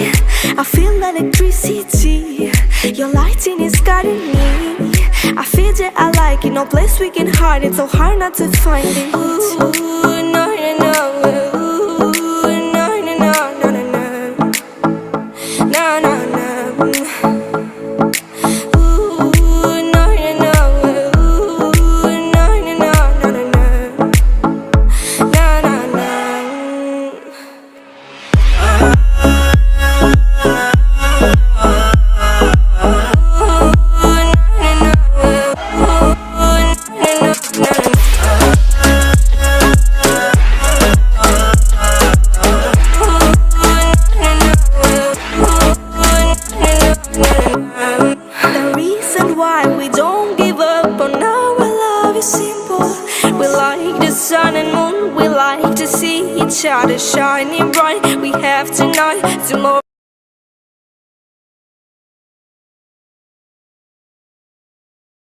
I feel electricity. Your lighting is guiding me. I feel that I like it. No place we can hide it. So hard not to find it. Ooh, no, no, no. Ooh, no, no, no, no, no, no. No, no, no. Sun and moon, we like to see each other shining bright. We have tonight, tomorrow